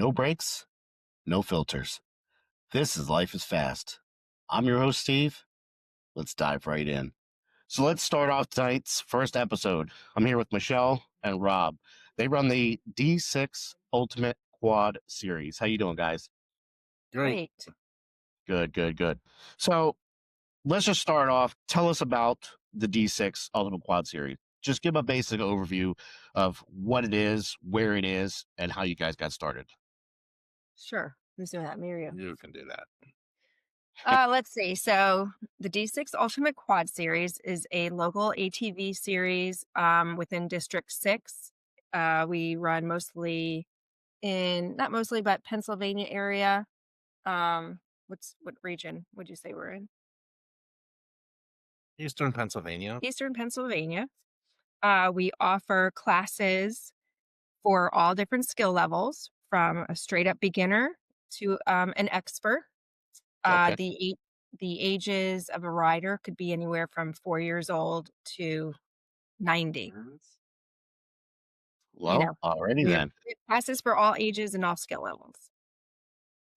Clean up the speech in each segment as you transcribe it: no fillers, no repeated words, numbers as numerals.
No brakes, no filters. This is Life is Fast. I'm your host, Steve. Let's dive right in. So let's start off tonight's first episode. I'm here with Michelle and Rob. They run the D6 Ultimate Quad Series. How you doing, guys? Great. Good, good, good. So let's just start off. Tell us about the D6 Ultimate Quad Series. Just give a basic overview of what it is, where it is, and how you guys got started. Sure. Who's doing that? Miriam. You can do that. Let's see. So the D6 Ultimate Quad Series is a local ATV series within District 6. We run mostly not mostly, but Pennsylvania area. What region would you say we're in? Eastern Pennsylvania. Eastern Pennsylvania. We offer classes for all different skill levels, from a straight up beginner to an expert. Okay. The ages of a rider could be anywhere from 4 years old to 90. Well, already We have then. classes for all ages and all skill levels.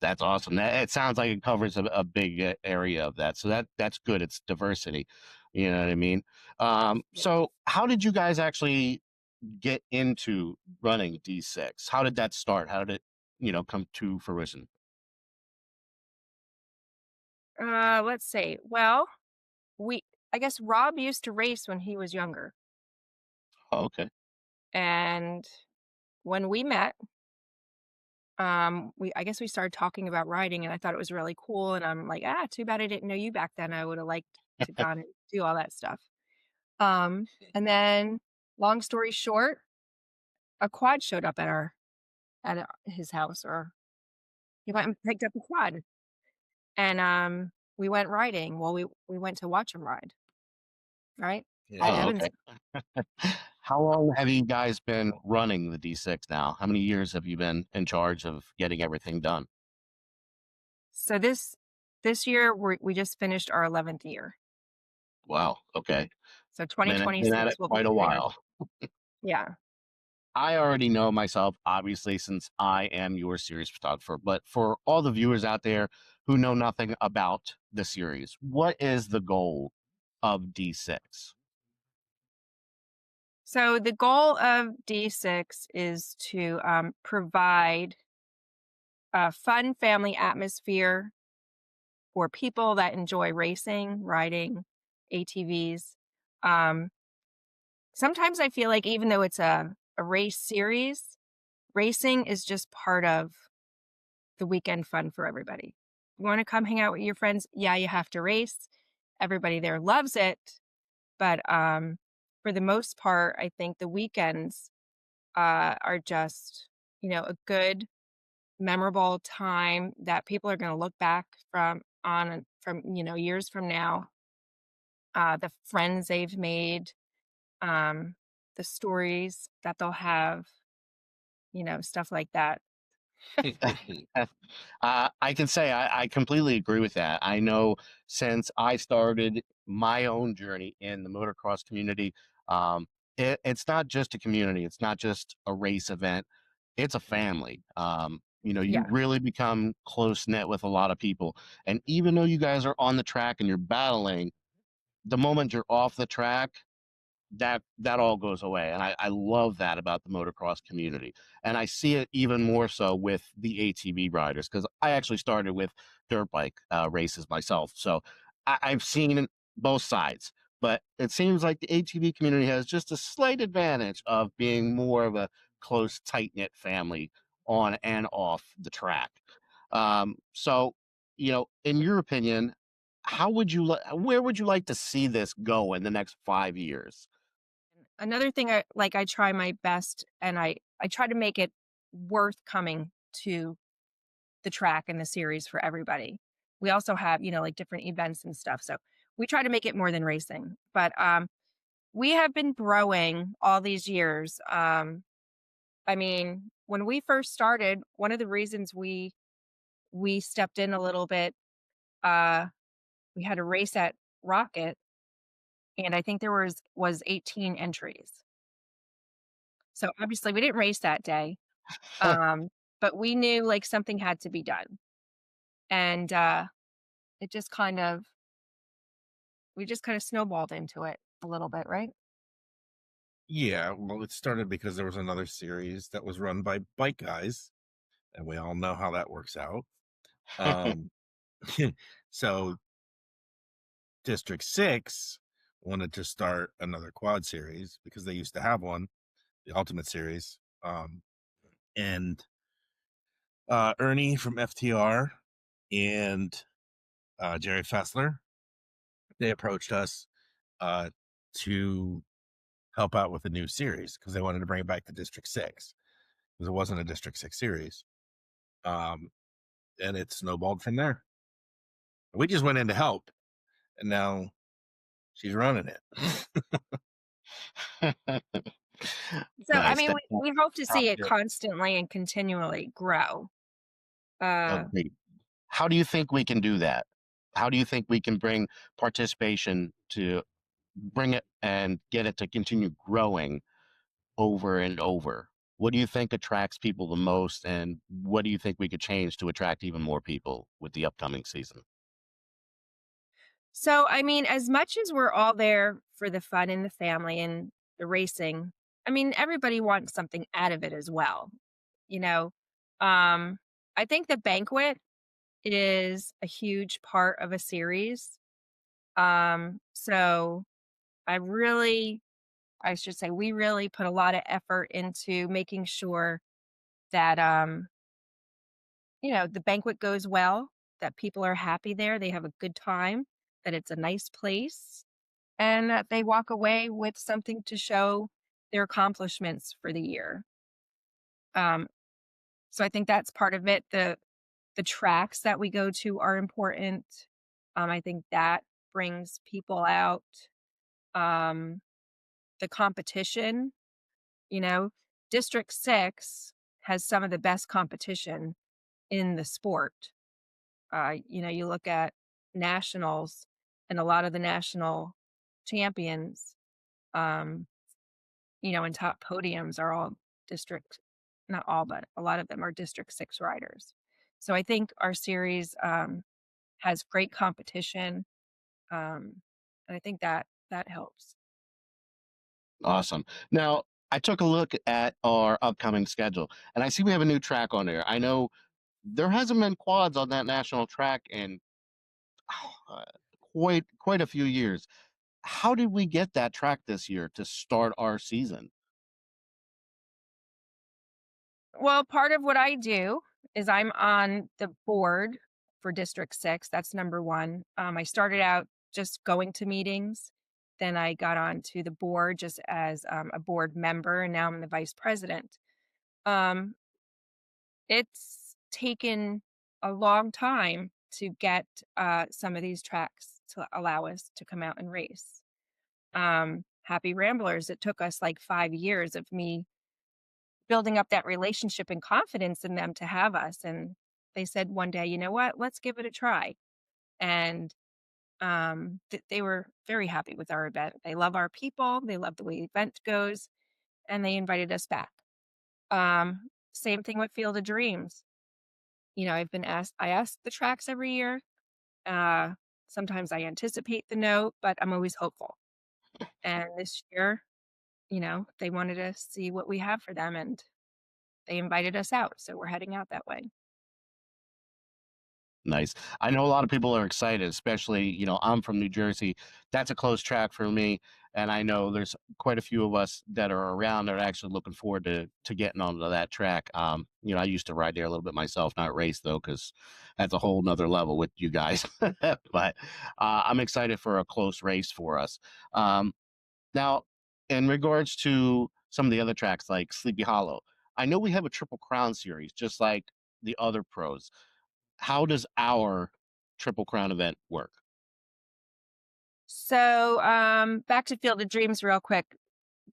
That's awesome. It sounds like it covers a big area of that. So that's good. It's diversity. You know what I mean? So how did you guys actually get into running D6? How did that start? How did it, come to fruition? Let's see. Well, I guess Rob used to race when he was younger, Oh, okay. and when we met, I guess we started talking about riding, and I thought it was really cool. And I'm like, too bad I didn't know you back then. I would have liked to gone and do all that stuff. And then, long story short, a quad showed up at his house, or he went and picked up a quad, and we went riding. Well, we went to watch him ride, right? At Oh, Yeah. Evanston. okay. How long have you guys been running the D6 now? How many years have you been in charge of getting everything done? So this year we just finished our 11th year. Wow. Okay. So Been at 2026 it will be quite a 3 years. while. Yeah. I already know myself, obviously, since I am your series photographer. But for all the viewers out there who know nothing about the series, what is the goal of D6? So the goal of D6 is to provide a fun family atmosphere for people that enjoy racing, riding, ATVs. Um, Sometimes I feel like even though it's a race series, racing is just part of the weekend fun for everybody. You want to come hang out with your friends? Yeah, you have to race. Everybody there loves it. But for the most part, I think the weekends are just, a good, memorable time that people are going to look back from years from now. The friends they've made, um, the stories that they'll have, stuff like that. I can say I completely agree with that. I know since I started my own journey in the motocross community, it's not just a community, it's not just a race event, it's a family. You Yeah. really become close knit with a lot of people. And even though you guys are on the track and you're battling, the moment you're off the track, that all goes away. And I love that about the motocross community. And I see it even more so with the ATV riders, because I actually started with dirt bike races myself. So I've seen both sides, but it seems like the ATV community has just a slight advantage of being more of a close, tight knit family on and off the track. So, in your opinion, where would you like to see this go in the next 5 years? Another thing I try my best, and I try to make it worth coming to the track and the series for everybody. We also have, like different events and stuff. So we try to make it more than racing. But we have been growing all these years. I mean, when we first started, one of the reasons we stepped in a little bit, uh, we had a race at Rocket, and I think there was 18 entries. So obviously we didn't race that day. Um, but we knew like something had to be done. And it just kind of we just kind of snowballed into it a little bit, right? Yeah, well, it started because there was another series that was run by bike guys, and we all know how that works out. Um, so District 6 wanted to start another quad series because they used to have one, the Ultimate Series. And Ernie from FTR and Jerry Fessler, they approached us uh, to help out with a new series because they wanted to bring it back to District 6 because it wasn't a District 6 series. Um, and it snowballed from there. We just went in to help, and now she's running it. So I Nice. mean, we hope to see it Fantastic. constantly and continually grow. Uh, Agreed. How do you think we can do that? How do you think we can bring participation to bring it and get it to continue growing over and over? What do you think attracts people the most, and what do you think we could change to attract even more people with the upcoming season? so I mean, as much as we're all there for the fun and the family and the racing, I mean, everybody wants something out of it as well. You know, um, I think the banquet is a huge part of a series. So I should say, we really put a lot of effort into making sure that, the banquet goes well, that people are happy there, they have a good time, that it's a nice place, and that they walk away with something to show their accomplishments for the year. Um, so I think that's part of it. The tracks that we go to are important. I think that brings people out. Um, the competition, you know, District 6 has some of the best competition in the sport. You look at nationals and a lot of the national champions, um, and top podiums are all district, not all, but a lot of them are District 6 riders. So I think our series has great competition. And I think that helps. Awesome. Now, I took a look at our upcoming schedule, and I see we have a new track on there. I know there hasn't been quads on that national track in uh, quite a few years. How did we get that track this year to start our season? Well, part of what I do is I'm on the board for District 6. That's number one. I started out just going to meetings. Then I got on to the board just as a board member, and now I'm the vice president. Um, it's taken a long time to get some of these tracks to allow us to come out and race. Happy Ramblers, it took us like 5 years of me building up that relationship and confidence in them to have us. And they said one day, you know what, let's give it a try. And they were very happy with our event. They love our people, they love the way the event goes, and they invited us back. Same thing with Field of Dreams. I ask the tracks every year. Uh, Sometimes I anticipate the no, but I'm always hopeful. And this year, they wanted to see what we have for them, and they invited us out. So we're heading out that way. Nice. I know a lot of people are excited, especially, I'm from New Jersey. That's a close track for me. And I know there's quite a few of us that are around that are actually looking forward to getting onto that track. I used to ride there a little bit myself, not race though, because that's a whole nother level with you guys. But I'm excited for a close race for us. Um, Now, in regards to some of the other tracks like Sleepy Hollow, I know we have a Triple Crown series, just like the other pros. How does our Triple Crown event work? So, back to Field of Dreams real quick.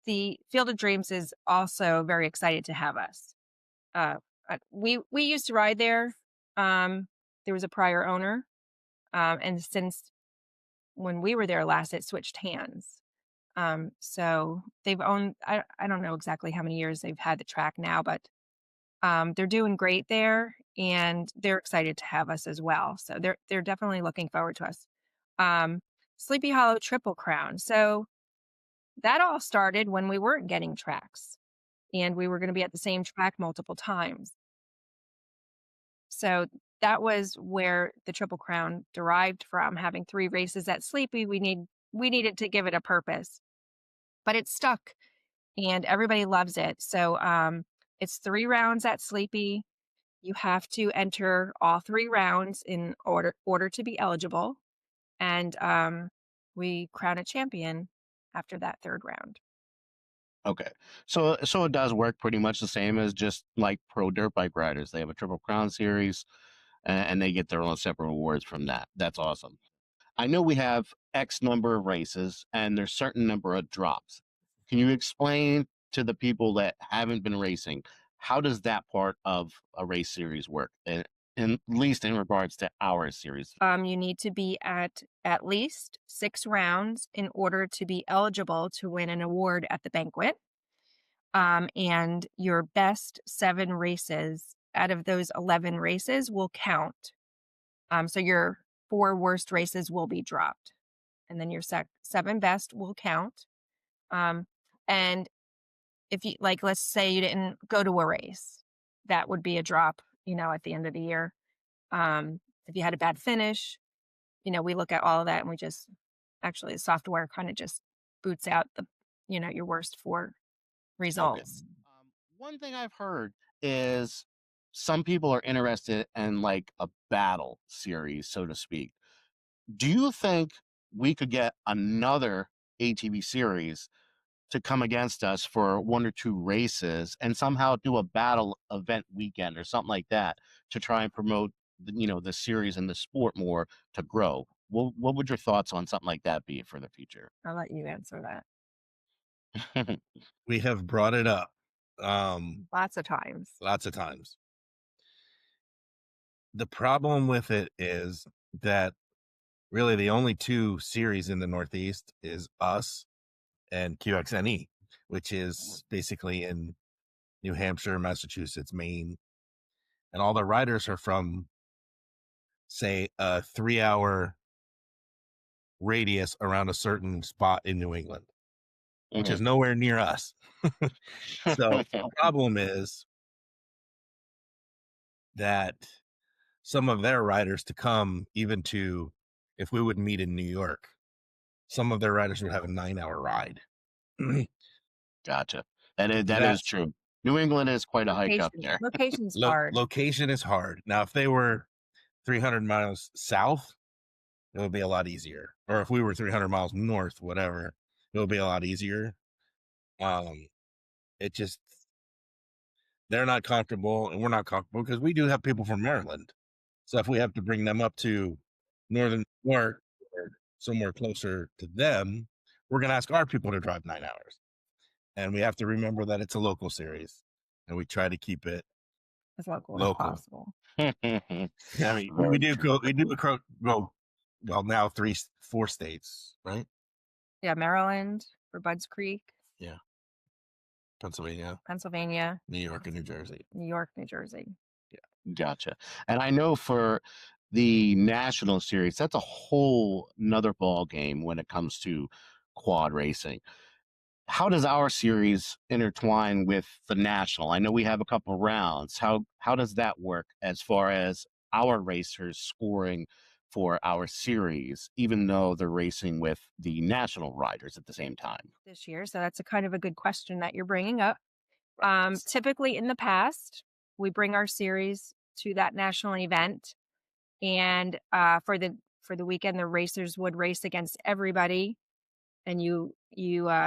The Field of Dreams is also very excited to have us. Uh, we used to ride there. There was a prior owner, and since when we were there last, it switched hands. So they've owned. I don't know exactly how many years they've had the track now, but They're doing great there, and they're excited to have us as well. So they're definitely looking forward to us. Um, Sleepy Hollow Triple Crown. So that all started when we weren't getting tracks, and we were going to be at the same track multiple times. So that was where the Triple Crown derived from. Having 3 races at Sleepy, we needed to give it a purpose, but it's stuck, and everybody loves it. So it's 3 rounds at Sleepy. You have to enter all 3 rounds in order to be eligible, and we crown a champion after that 3rd round. Okay. So it does work pretty much the same as just like pro dirt bike riders. They have a Triple Crown series and they get their own separate awards from that. That's awesome. I know we have X number of races and there's certain number of drops. Can you explain to the people that haven't been racing, how does that part of a race series work? And at least in regards to our series. You need to be at least 6 rounds in order to be eligible to win an award at the banquet. And your best 7 races out of those 11 races will count. So your 4 worst races will be dropped, and then your 7 best will count. And if you like, let's say you didn't go to a race, that would be a drop, at the end of the year. If you had a bad finish, we look at all of that and we just actually the software kind of just boots out your worst 4 Okay. results. One thing I've heard is some people are interested in like a battle series, so to speak. Do you think we could get another ATV series to come against us for 1 or 2 races and somehow do a battle event weekend or something like that to try and promote the series and the sport more to grow? What would your thoughts on something like that be for the future? I'll let you answer that. We have brought it up um, Lots of times. lots of times. The problem with it is that really the only 2 series in the Northeast is us and QXNE, which is basically in New Hampshire, Massachusetts, Maine, and all the riders are from, say, a 3-hour radius around a certain spot in New England, which is nowhere near us. So the problem is that some of their riders to come, even to, if we would meet in New York, some of their riders would have a 9-hour ride. Gotcha. That is That's true. New England is quite a hike up Location, there. location's hard. location is hard. Now, if they were 300 miles south, it would be a lot easier. Or if we were 300 miles north, whatever, it would be a lot easier. It just, they're not comfortable and we're not comfortable because we do have people from Maryland. So if we have to bring them up to northern New York or somewhere closer to them, we're going to ask our people to drive 9 hours. And we have to remember that it's a local series and we try to keep it As local as local. possible. I mean, we do go, well, now 4 states, right? Yeah, Maryland for Budds Creek, Yeah. Pennsylvania, Pennsylvania, New York, and New Jersey. New York, New Jersey. Gotcha. And I know for the national series, that's a whole nother ball game when it comes to quad racing. How does our series intertwine with the national? I know we have a couple rounds. How does that work as far as our racers scoring for our series, even though they're racing with the national riders at the same time? This year. So that's a kind of a good question that you're bringing up. Typically in the past, we bring our series to that national event, and for the weekend, the racers would race against everybody, and you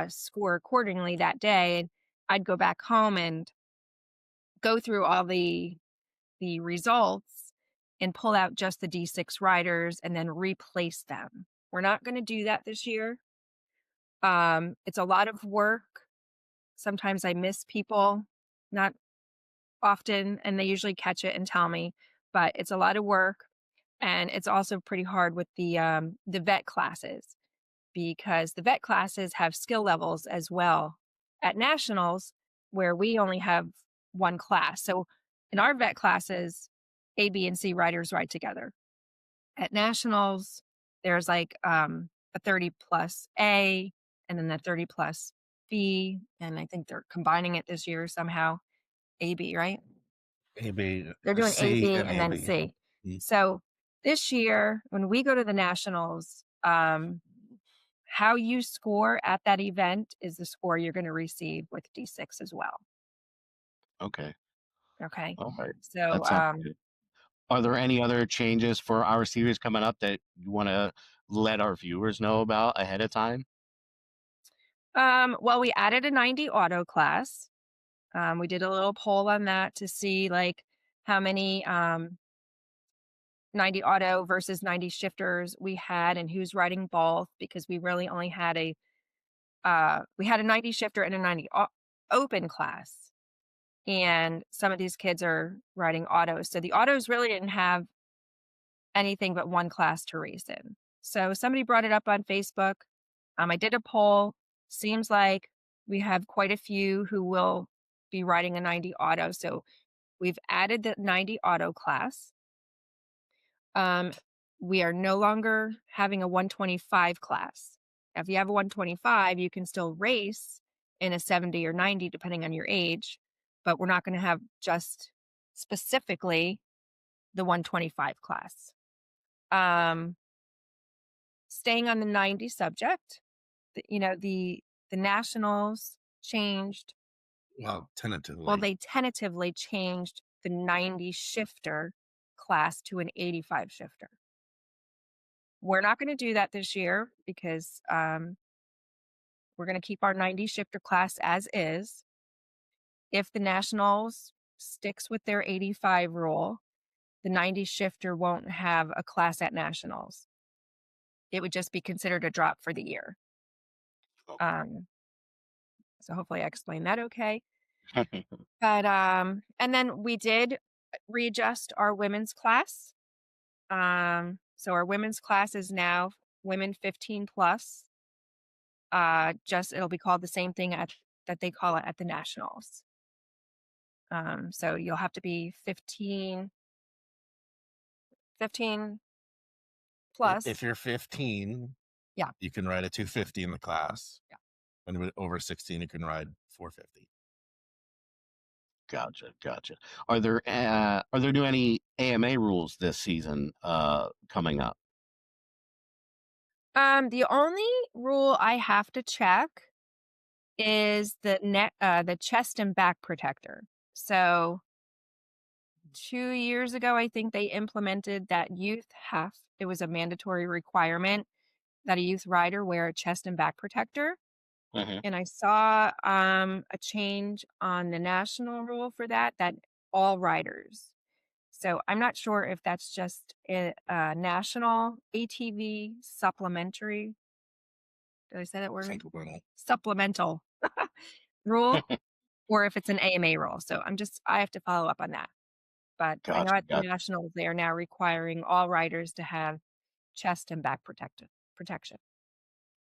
score accordingly that day. And I'd go back home and go through all the results and pull out just the D6 riders and then replace them. We're not going to do that this year. It's a lot of work. Sometimes I miss people, not often, and they usually catch it and tell me, but it's a lot of work. And it's also pretty hard with the vet classes, because the vet classes have skill levels as well at nationals, where we only have 1 class. So in our vet classes, A, B, and C riders ride together. At nationals, there's like a 30 plus A and then a 30 plus B. And I think they're combining it this year somehow. A, B, right? A, B, They're doing A, C, B, and and A, then B. C. Mm. So this year, when we go to the nationals, how you score at that event is the score you're going to receive with D6 as well. Okay. Okay. All right. So, That sounds good. Are there any other changes for our series coming up that you want to let our viewers know about ahead of time? well, we added a 90 auto class. We did a little poll on that to see like how many 90 auto versus 90 shifters we had and who's riding both because we really only had we had a 90 shifter and a 90 open class. And some of these kids are riding autos. So the autos really didn't have anything but one class to race in. So somebody brought it up on Facebook. I did a poll. Seems like we have quite a few who will be riding a 90 auto. So we've added the 90 auto class. Um, we are no longer having a 125 class. If you have a 125, you can still race in a 70 or 90, depending on your age, but we're not going to have just specifically the 125 class. Um, Staying on the 90 subject, the nationals changed. Well, Well, tentatively. they tentatively changed the 90 shifter class to an 85 shifter. We're not going to do that this year because we're going to keep our 90 shifter class as is. If the nationals sticks with their 85 rule, the 90 shifter won't have a class at nationals. It would just be considered a drop for the year. Um, so hopefully I explained that okay. But and then we did readjust our women's class. So our women's class is now women 15 plus. Just it'll be called the same thing that they call it at the nationals. So you'll have to be 15 If plus. you're 15, Yeah. you can ride a 250 in the class. Yeah. And over 16, you can ride 450. Gotcha. Are there new any AMA rules this season coming up? The only rule I have to check is the chest and back protector. So 2 years ago, I think they implemented that it was a mandatory requirement that a youth rider wear a chest and back protector. Mhm. And I saw a change on the national rule for that all riders. So I'm not sure if that's just a national ATV supplementary. Did I say that word? Supplemental. Supplemental rule, or if it's an AMA rule. So I have to follow up on that. But I know at the Gotcha. nationals, they are now requiring all riders to have chest and back protection.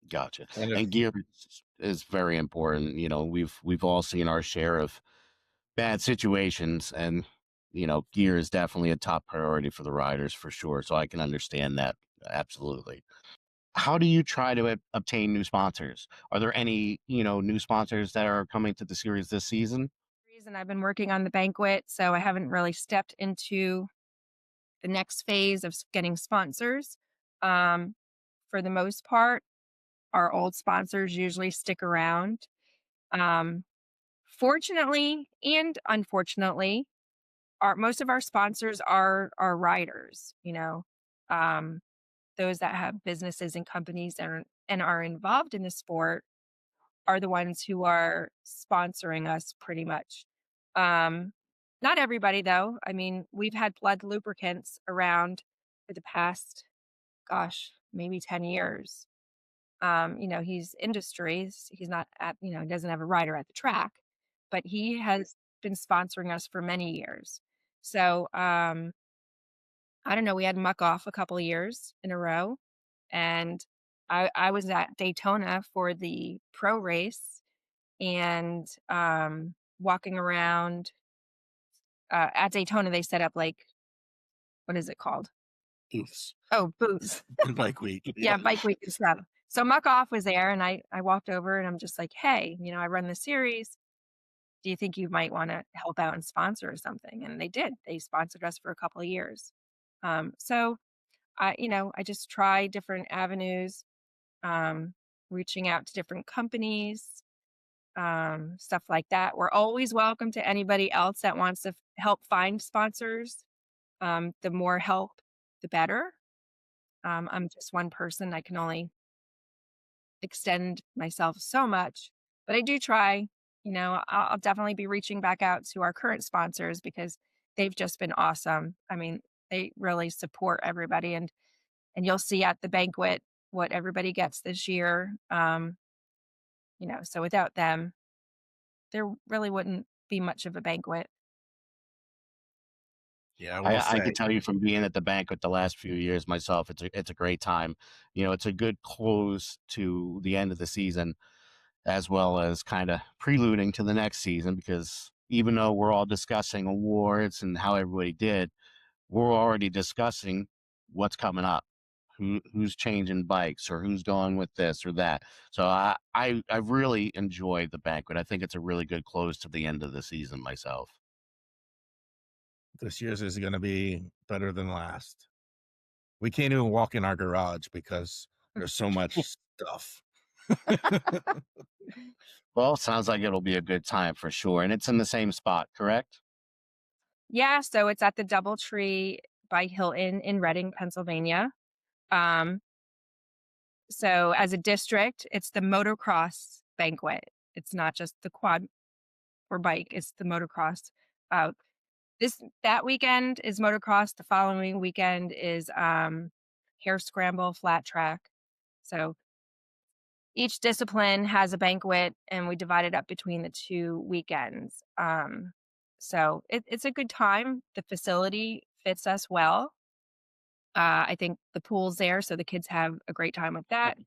Gotcha. And if And gear is very important. We've all seen our share of bad situations, and gear is definitely a top priority for the riders for sure. So I can understand that absolutely. How do you try to obtain new sponsors? Are there any new sponsors that are coming to the series this season? Reason I've been working on the banquet, so I haven't really stepped into the next phase of getting sponsors. Um, for the most part, our old sponsors usually stick around. Um, Fortunately and unfortunately, most of our sponsors are riders. Um, those that have businesses and companies and are involved in the sport are the ones who are sponsoring us pretty much. Um, Not everybody though. I mean, we've had Blood Lubricants around for the past, gosh, maybe 10 years. He's industries. He's not he doesn't have a rider at the track, but he has been sponsoring us for many years. So, I don't know, we had Muck Off a couple of years in a row, and I was at Daytona for the pro race and walking around at Daytona, they set up like, what is it called? Oops. Oh, booths. Bike week. Yeah, Yeah. bike week and stuff. So Muck Off was there, and I walked over and I'm just like, "Hey, I run the series. Do you think you might wanna help out and sponsor or something?" And they did. They sponsored us for a couple of years. So I just try different avenues, um, reaching out to different companies, stuff like that. We're always welcome to anybody else that wants to help find sponsors. The more help, the better. I'm just one person. I can only extend myself so much, but I do try. I'll definitely be reaching back out to our current sponsors because they've just been awesome. I mean, they really support everybody, and you'll see at the banquet what everybody gets this year. So without them, there really wouldn't be much of a banquet. Yeah, I will I say can tell you from being at the banquet the last few years myself, it's a great time. It's a good close to the end of the season, as well as kind of preluding to the next season. Because even though we're all discussing awards and how everybody did, we're already discussing what's coming up, who's changing bikes or who's going with this or that. So I really enjoyed the banquet. I think it's a really good close to the end of the season myself. this year's is going to be better than last. We can't even walk in our garage because there's so much stuff. Well, sounds like it'll be a good time for sure. And it's in the same spot, correct? Yeah, so it's at the DoubleTree by Hilton in Reading, Pennsylvania. Um, so as a district, it's the motocross banquet. It's not just the quad or bike, it's the motocross. Uh, that weekend is motocross. The following weekend is hare scramble, flat track. So each discipline has a banquet, and we divide it up between the 2 weekends. So it's a good time. The facility fits us well. I think the pool's there, so the kids have a great time with that.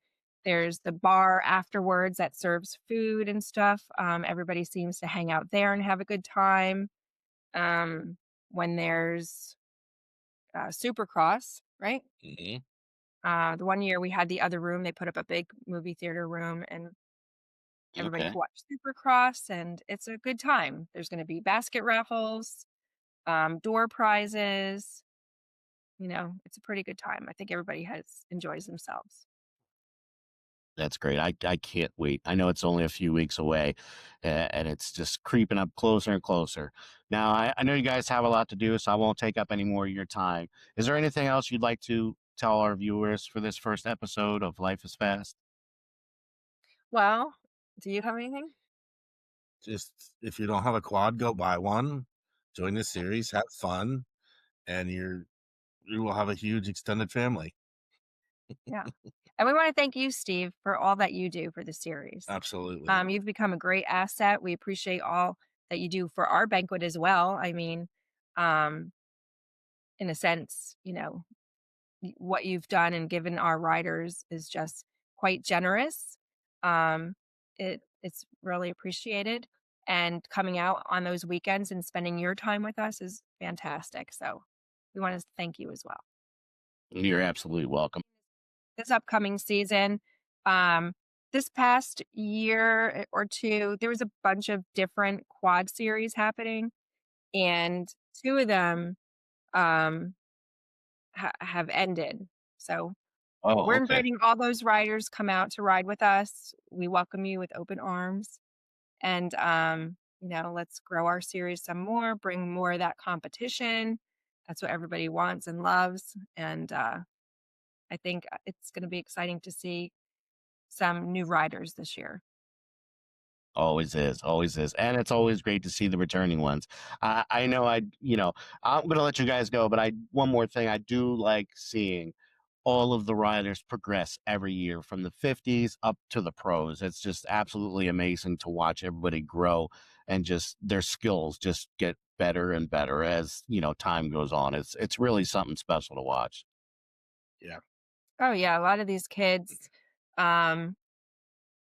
There's the bar afterwards that serves food and stuff. Everybody seems to hang out there and have a good time. When there's Supercross, right? Mhm. The one year we had the other room, they put up a big movie theater room, and everybody Okay. could watch Supercross, and it's a good time. There's going to be basket raffles, door prizes. It's a pretty good time. I think everybody enjoys themselves. That's great. I can't wait. I know it's only a few weeks away, and it's just creeping up closer and closer. Now, I know you guys have a lot to do, so I won't take up any more of your time. Is there anything else you'd like to tell our viewers for this first episode of Life is Fast? Well, do you have anything? Just if you don't have a quad, go buy one, join the series, have fun, and you will have a huge extended family. Yeah. And we want to thank you, Steve, for all that you do for the series. Absolutely. You've become a great asset. We appreciate all that you do for our banquet as well. I mean, um, in a sense, what you've done and given our riders is just quite generous. Um, it's really appreciated. And coming out on those weekends and spending your time with us is fantastic. So we want to thank you as well. You're absolutely welcome. This upcoming season, um, this past year or two, there was a bunch of different quad series happening, and two of them um, have ended. So Oh, we're okay. inviting all those riders come out to ride with us. We welcome you with open arms, and let's grow our series some more, bring more of that competition. That's what everybody wants and loves, and I think it's going to be exciting to see some new riders this year. Always is, and it's always great to see the returning ones. I know I'm gonna let you guys go, but I one more thing I do like seeing all of the riders progress every year from the 50s up to the pros. It's just absolutely amazing to watch everybody grow and just their skills just get better and better as time goes on. It's really something special to watch. Yeah. Oh yeah, a lot of these kids um,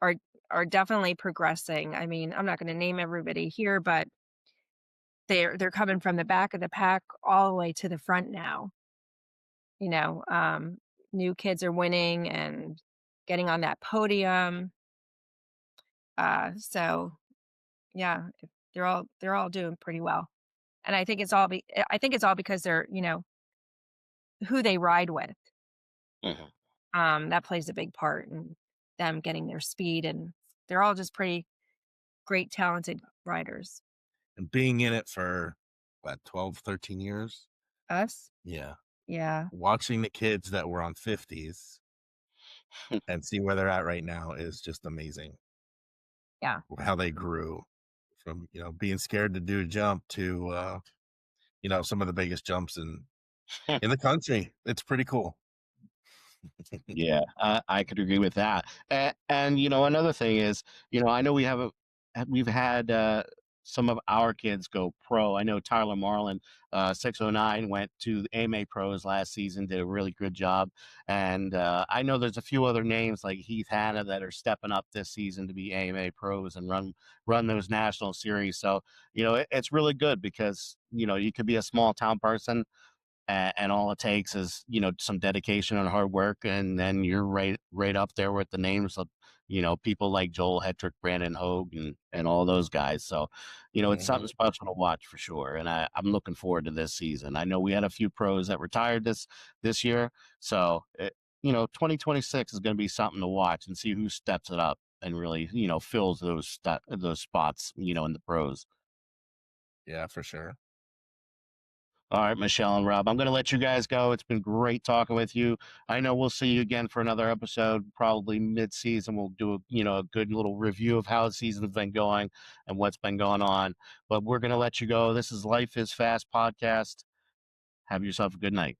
are are definitely progressing. I mean, I'm not going to name everybody here, but they're coming from the back of the pack all the way to the front now. You know, new kids are winning and getting on that podium. So yeah, they're all doing pretty well. And I think it's all because they're, you know, who they ride with. Mhm. That plays a big part in them getting their speed, and they're all just pretty great, talented riders. And being in it for what, 12, 13 years? Us? Yeah. Yeah. Watching the kids that were on 50s and see where they're at right now is just amazing. Yeah. How they grew from, being scared to do a jump to, some of the biggest jumps in the country. It's pretty cool. Yeah, I could agree with that. And another thing is, I know we've had some of our kids go pro. I know Tyler Marlin, 609, went to the AMA Pros last season, did a really good job. And I know there's a few other names like Heath Hanna that are stepping up this season to be AMA Pros and run those national series. So, it's really good because, you could be a small town person and all it takes is some dedication and hard work, and then you're right up there with the names of people like Joel Hetrick, Brandon Hogue, and all those guys. So it's something Mhm. special to watch for sure, and I'm looking forward to this season. I know we had a few pros that retired this year, so 2026 is going to be something to watch and see who steps it up and really fills those spots in the pros. Yeah, for sure. All right, Michelle and Rob, I'm going to let you guys go. It's been great talking with you. I know we'll see you again for another episode, probably mid-season. We'll do a good little review of how the season's been going and what's been going on. But we're going to let you go. This is Life is Fast podcast. Have yourself a good night.